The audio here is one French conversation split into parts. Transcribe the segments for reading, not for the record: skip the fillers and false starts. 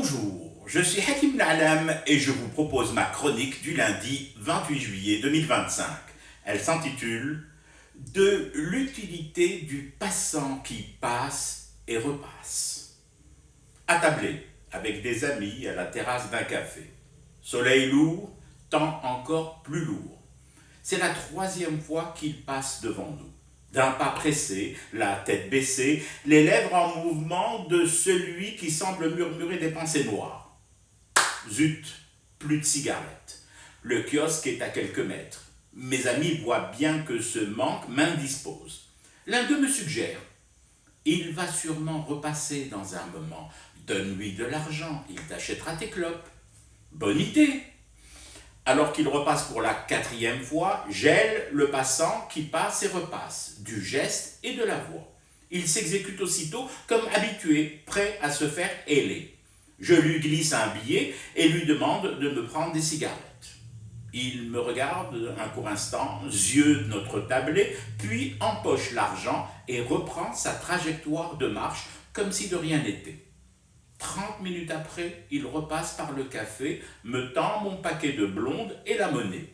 Bonjour, je suis Hakim Na'alam et je vous propose ma chronique du lundi 28 juillet 2025. Elle s'intitule De l'utilité du passant qui passe et repasse. Attablé avec des amis à la terrasse d'un café. Soleil lourd, temps encore plus lourd. C'est la troisième fois qu'il passe devant nous. D'un pas pressé, la tête baissée, les lèvres en mouvement de celui qui semble murmurer des pensées noires. Zut, plus de cigarettes. Le kiosque est à quelques mètres. Mes amis voient bien que ce manque m'indispose. L'un d'eux me suggère. Il va sûrement repasser dans un moment. Donne-lui de l'argent, il t'achètera tes clopes. Bonne idée. Alors qu'il repasse pour la quatrième fois, gèle le passant qui passe et repasse, du geste et de la voix. Il s'exécute aussitôt comme habitué, prêt à se faire héler. Je lui glisse un billet et lui demande de me prendre des cigarettes. Il me regarde un court instant, yeux de notre tablé, puis empoche l'argent et reprend sa trajectoire de marche comme si de rien n'était. 30 minutes après, il repasse par le café, me tend mon paquet de blondes et la monnaie.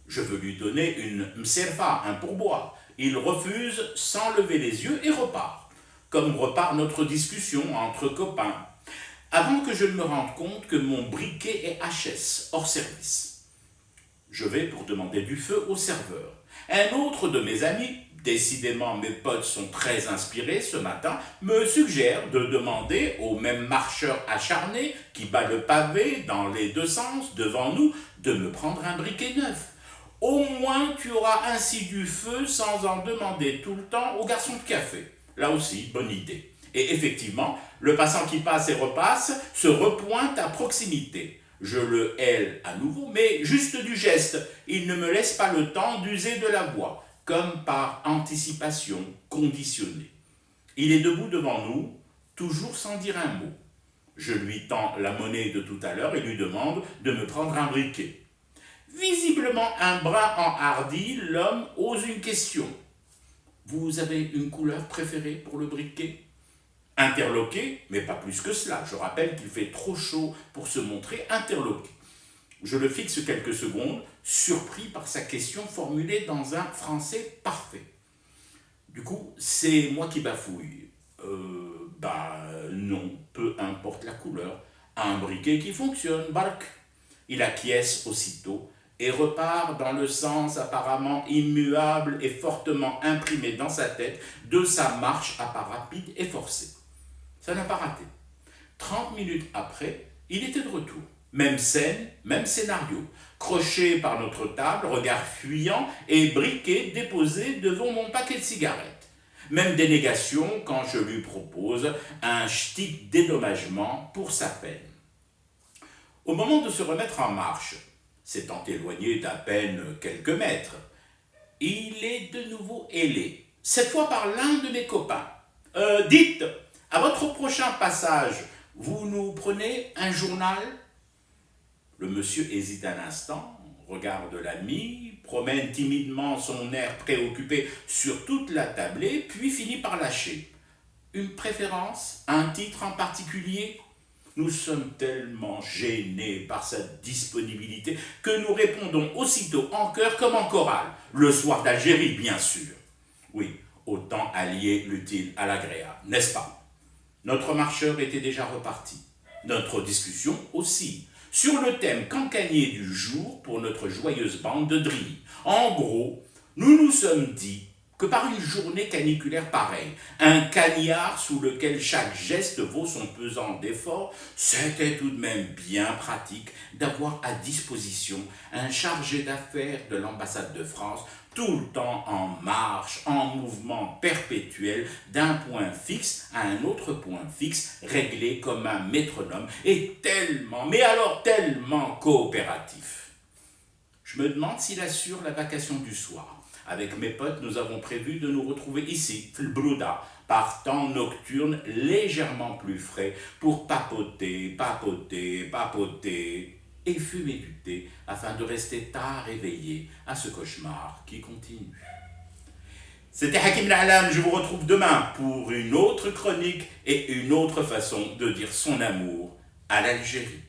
Je veux lui donner une mserfa, un pourboire. Il refuse sans lever les yeux et repart. Comme repart notre discussion entre copains. Avant que je ne me rende compte que mon briquet est HS, hors service. Je vais pour demander du feu au serveur. Un autre de mes amis, décidément mes potes sont très inspirés ce matin, me suggère de demander au même marcheur acharné qui bat le pavé dans les deux sens devant nous de me prendre un briquet neuf. Au moins tu auras ainsi du feu sans en demander tout le temps au garçon de café. Là aussi, bonne idée. Et effectivement, le passant qui passe et repasse se repointe à proximité. Je le hèle à nouveau, mais juste du geste. Il ne me laisse pas le temps d'user de la voix, comme par anticipation conditionnée. Il est debout devant nous, toujours sans dire un mot. Je lui tends la monnaie de tout à l'heure et lui demande de me prendre un briquet. Visiblement un brin enhardi, l'homme ose une question. Vous avez une couleur préférée pour le briquet ? Interloqué, mais pas plus que cela. Je rappelle qu'il fait trop chaud pour se montrer interloqué. Je le fixe quelques secondes, surpris par sa question formulée dans un français parfait. Du coup, c'est moi qui bafouille. Non, peu importe la couleur. Un briquet qui fonctionne, bark. Il acquiesce aussitôt et repart dans le sens apparemment immuable et fortement imprimé dans sa tête de sa marche à pas rapide et forcée. Ça n'a pas raté. 30 minutes après, il était de retour. Même scène, même scénario. Croché par notre table, regard fuyant et briquet déposé devant mon paquet de cigarettes. Même dénégation quand je lui propose un ch'ti dédommagement pour sa peine. Au moment de se remettre en marche, s'étant éloigné d'à peine quelques mètres, il est de nouveau hélé, cette fois par l'un de mes copains. Dites, à votre prochain passage, vous nous prenez un journal ? Le monsieur hésite un instant, regarde l'ami, promène timidement son air préoccupé sur toute la tablée, puis finit par lâcher. Une préférence, un titre en particulier ? Nous sommes tellement gênés par sa disponibilité que nous répondons aussitôt en chœur comme en chorale. Le soir d'Algérie, bien sûr. Oui, autant allier l'utile à l'agréable, n'est-ce pas ? Notre marcheur était déjà reparti. Notre discussion aussi. Sur le thème cancanier du jour pour notre joyeuse bande de drilles. En gros, nous nous sommes dit que par une journée caniculaire pareille, un cagnard sous lequel chaque geste vaut son pesant d'effort, c'était tout de même bien pratique d'avoir à disposition un chargé d'affaires de l'ambassade de France tout le temps en marche, en mouvement perpétuel, d'un point fixe à un autre point fixe, réglé comme un métronome, et tellement, mais alors tellement coopératif. Je me demande s'il assure la vacation du soir. Avec mes potes, nous avons prévu de nous retrouver ici, Flbrouda, par temps nocturne légèrement plus frais, pour papoter et fumer du thé afin de rester tard éveillé à ce cauchemar qui continue. C'était Hakim Na'alam, je vous retrouve demain pour une autre chronique et une autre façon de dire son amour à l'Algérie.